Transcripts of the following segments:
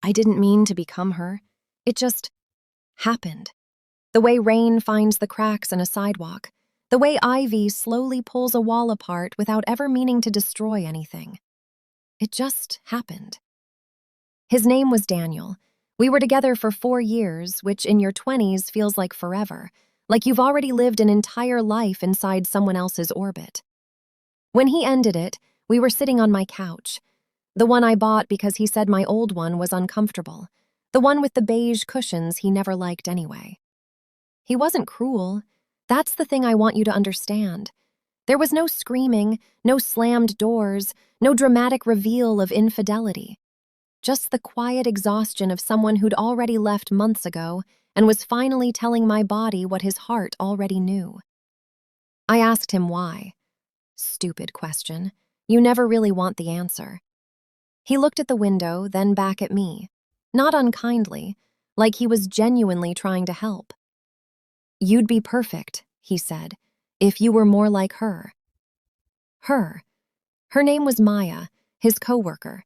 I didn't mean to become her. It just happened. The way rain finds the cracks in a sidewalk. The way ivy slowly pulls a wall apart without ever meaning to destroy anything. It just happened. His name was Daniel. We were together for 4 years, which in your 20s feels like forever, like you've already lived an entire life inside someone else's orbit. When he ended it, we were sitting on my couch. The one I bought because he said my old one was uncomfortable. The one with the beige cushions he never liked anyway. He wasn't cruel. That's the thing I want you to understand. There was no screaming, no slammed doors, no dramatic reveal of infidelity. Just the quiet exhaustion of someone who'd already left months ago and was finally telling my body what his heart already knew. I asked him why. Stupid question. You never really want the answer. He looked at the window, then back at me. Not unkindly, like he was genuinely trying to help. You'd be perfect, he said, if you were more like her. Her. Her name was Maya, his coworker.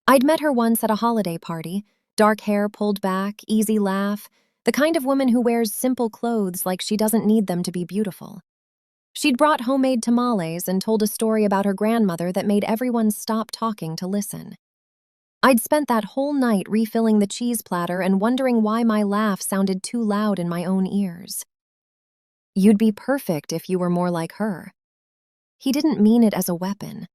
I'd met her once at a holiday party, dark hair pulled back, easy laugh, the kind of woman who wears simple clothes like she doesn't need them to be beautiful. She'd brought homemade tamales and told a story about her grandmother that made everyone stop talking to listen. I'd spent that whole night refilling the cheese platter and wondering why my laugh sounded too loud in my own ears. You'd be perfect if you were more like her. He didn't mean it as a weapon.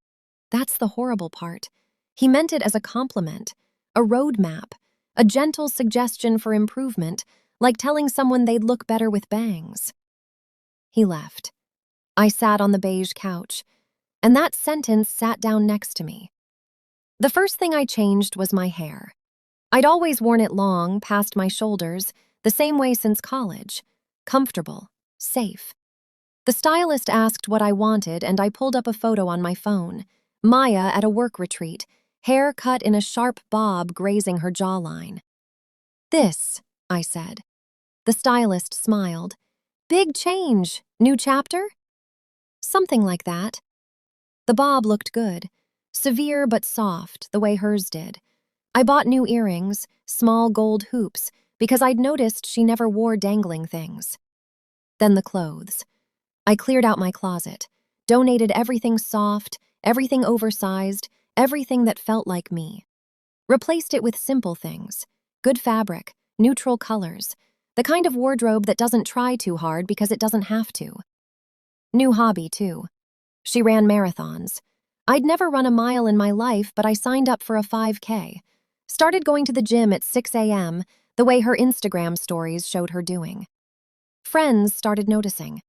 That's the horrible part. He meant it as a compliment, a roadmap, a gentle suggestion for improvement, like telling someone they'd look better with bangs. He left. I sat on the beige couch, and that sentence sat down next to me. The first thing I changed was my hair. I'd always worn it long, past my shoulders, the same way since college. Comfortable, safe. The stylist asked what I wanted, and I pulled up a photo on my phone. Maya at a work retreat, hair cut in a sharp bob grazing her jawline. This, I said. The stylist smiled. Big change. New chapter? Something like that. The bob looked good. Severe but soft, the way hers did. I bought new earrings, small gold hoops, because I'd noticed she never wore dangling things. Then the clothes. I cleared out my closet, donated everything soft, everything oversized, everything that felt like me. Replaced it with simple things, good fabric, neutral colors, the kind of wardrobe that doesn't try too hard because it doesn't have to. New hobby, too. She ran marathons. I'd never run a mile in my life, but I signed up for a 5K. Started going to the gym at 6 a.m., the way her Instagram stories showed her doing. Friends started noticing.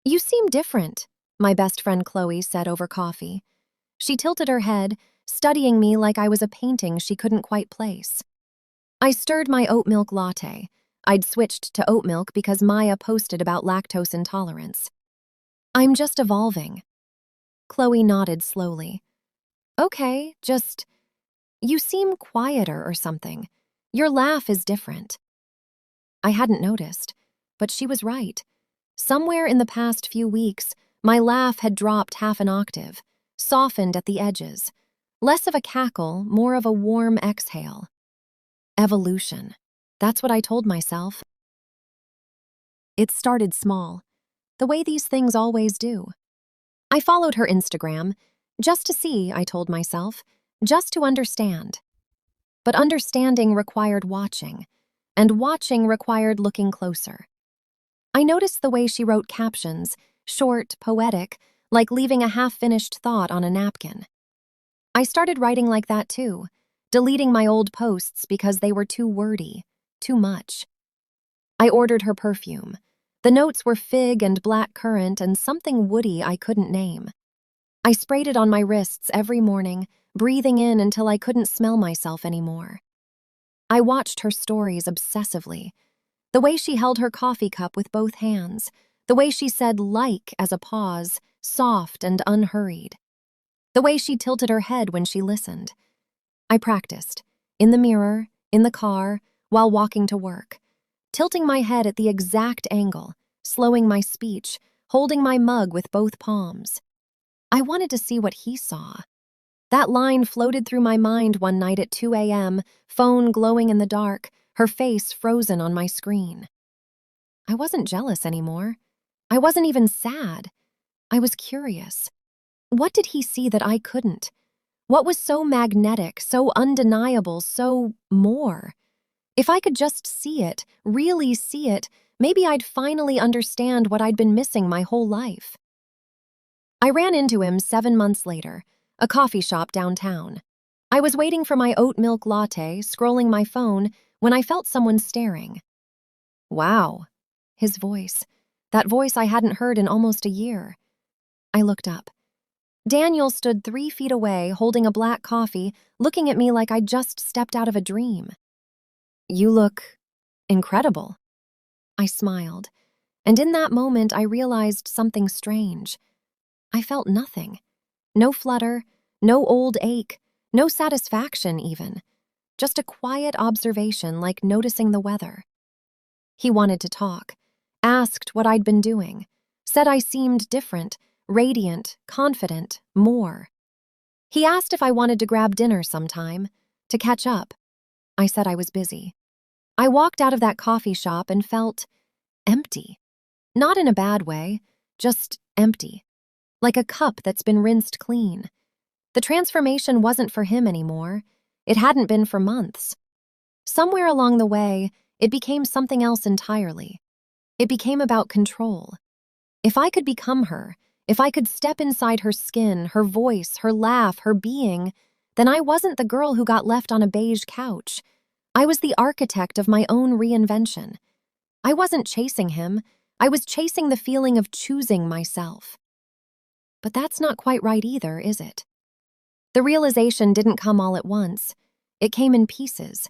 You seem different, my best friend Chloe said over coffee. She tilted her head, studying me like I was a painting she couldn't quite place. I stirred my oat milk latte. I'd switched to oat milk because Maya posted about lactose intolerance. I'm just evolving. Chloe nodded slowly. Okay, you seem quieter or something. Your laugh is different. I hadn't noticed, but she was right. Somewhere in the past few weeks, my laugh had dropped half an octave, softened at the edges. Less of a cackle, more of a warm exhale. Evolution. That's what I told myself. It started small, the way these things always do. I followed her Instagram, just to see, I told myself, just to understand. But understanding required watching, and watching required looking closer. I noticed the way she wrote captions, short, poetic, like leaving a half-finished thought on a napkin. I started writing like that too, deleting my old posts because they were too wordy, too much. I ordered her perfume. The notes were fig and black currant and something woody I couldn't name. I sprayed it on my wrists every morning, breathing in until I couldn't smell myself anymore. I watched her stories obsessively. The way she held her coffee cup with both hands, the way she said like as a pause, soft and unhurried. The way she tilted her head when she listened. I practiced, in the mirror, in the car, while walking to work, tilting my head at the exact angle, slowing my speech, holding my mug with both palms. I wanted to see what he saw. That line floated through my mind one night at 2 a.m., phone glowing in the dark, her face frozen on my screen. I wasn't jealous anymore. I wasn't even sad. I was curious. What did he see that I couldn't? What was so magnetic, so undeniable, so more? If I could just see it, really see it, maybe I'd finally understand what I'd been missing my whole life. I ran into him 7 months later, a coffee shop downtown. I was waiting for my oat milk latte, scrolling my phone, when I felt someone staring. Wow, his voice. That voice I hadn't heard in almost a year. I looked up. Daniel stood 3 feet away, holding a black coffee, looking at me like I'd just stepped out of a dream. You look incredible. I smiled, and in that moment I realized something strange. I felt nothing. No flutter, no old ache, no satisfaction even. Just a quiet observation like noticing the weather. He wanted to talk, asked what I'd been doing, said I seemed different, radiant, confident, more. He asked if I wanted to grab dinner sometime, to catch up. I said I was busy. I walked out of that coffee shop and felt empty. Not in a bad way, just empty. Like a cup that's been rinsed clean. The transformation wasn't for him anymore. It hadn't been for months. Somewhere along the way, it became something else entirely. It became about control. If I could become her, if I could step inside her skin, her voice, her laugh, her being, then I wasn't the girl who got left on a beige couch. I was the architect of my own reinvention. I wasn't chasing him. I was chasing the feeling of choosing myself. But that's not quite right either, is it? The realization didn't come all at once. It came in pieces.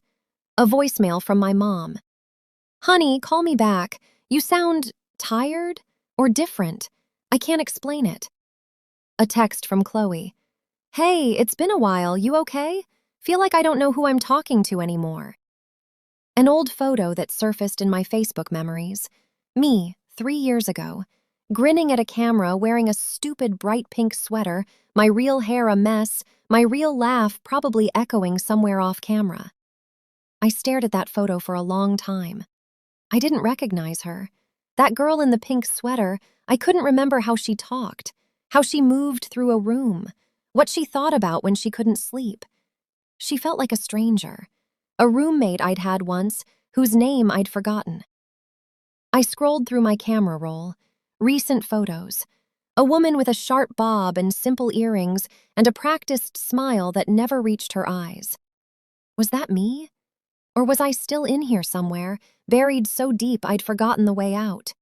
A voicemail from my mom. Honey, call me back. You sound tired or different. I can't explain it. A text from Chloe. Hey, it's been a while. You okay? Feel like I don't know who I'm talking to anymore. An old photo that surfaced in my Facebook memories. Me, 3 years ago. Grinning at a camera, wearing a stupid bright pink sweater, my real hair a mess, my real laugh probably echoing somewhere off camera. I stared at that photo for a long time. I didn't recognize her. That girl in the pink sweater, I couldn't remember how she talked, how she moved through a room, what she thought about when she couldn't sleep. She felt like a stranger, a roommate I'd had once, whose name I'd forgotten. I scrolled through my camera roll, recent photos, a woman with a sharp bob and simple earrings and a practiced smile that never reached her eyes. Was that me? Or was I still in here somewhere, buried so deep I'd forgotten the way out?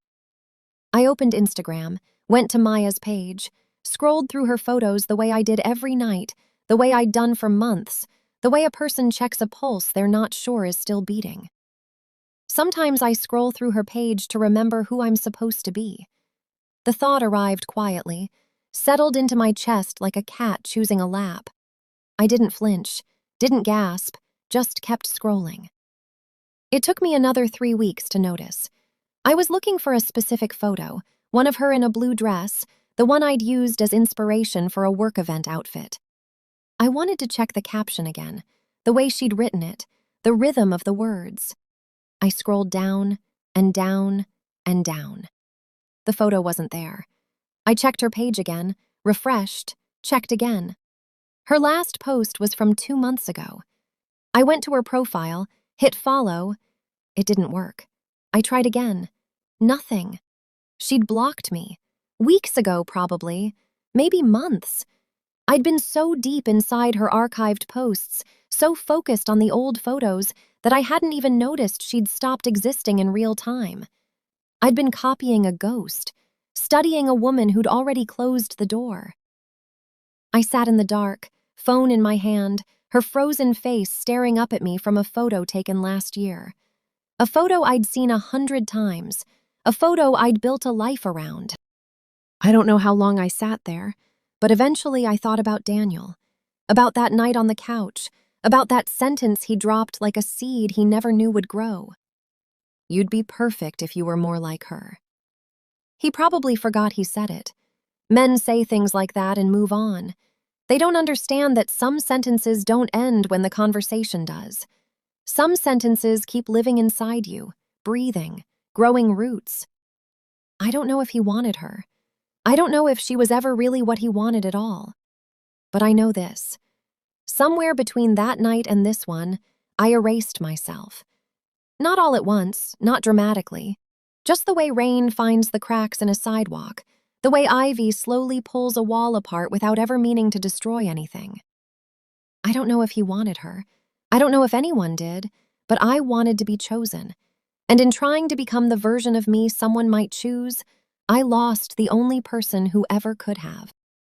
I opened Instagram, went to Maya's page, scrolled through her photos the way I did every night, the way I'd done for months, the way a person checks a pulse they're not sure is still beating. Sometimes I scroll through her page to remember who I'm supposed to be. The thought arrived quietly, settled into my chest like a cat choosing a lap. I didn't flinch, didn't gasp, just kept scrolling. It took me another 3 weeks to notice. I was looking for a specific photo, one of her in a blue dress, the one I'd used as inspiration for a work event outfit. I wanted to check the caption again, the way she'd written it, the rhythm of the words. I scrolled down and down and down. The photo wasn't there. I checked her page again, refreshed, checked again. Her last post was from 2 months ago. I went to her profile, hit follow. It didn't work. I tried again. Nothing. She'd blocked me. Weeks ago, probably. Maybe months. I'd been so deep inside her archived posts, so focused on the old photos, that I hadn't even noticed she'd stopped existing in real time. I'd been copying a ghost, studying a woman who'd already closed the door. I sat in the dark, phone in my hand, her frozen face staring up at me from a photo taken last year. A photo I'd seen 100 times, a photo I'd built a life around. I don't know how long I sat there, but eventually I thought about Daniel, about that night on the couch, about that sentence he dropped like a seed he never knew would grow. You'd be perfect if you were more like her. He probably forgot he said it. Men say things like that and move on. They don't understand that some sentences don't end when the conversation does. Some sentences keep living inside you, breathing, growing roots. I don't know if he wanted her. I don't know if she was ever really what he wanted at all. But I know this. Somewhere between that night and this one, I erased myself. Not all at once, not dramatically. Just the way rain finds the cracks in a sidewalk, the way ivy slowly pulls a wall apart without ever meaning to destroy anything. I don't know if he wanted her. I don't know if anyone did, but I wanted to be chosen. And in trying to become the version of me someone might choose, I lost the only person who ever could have.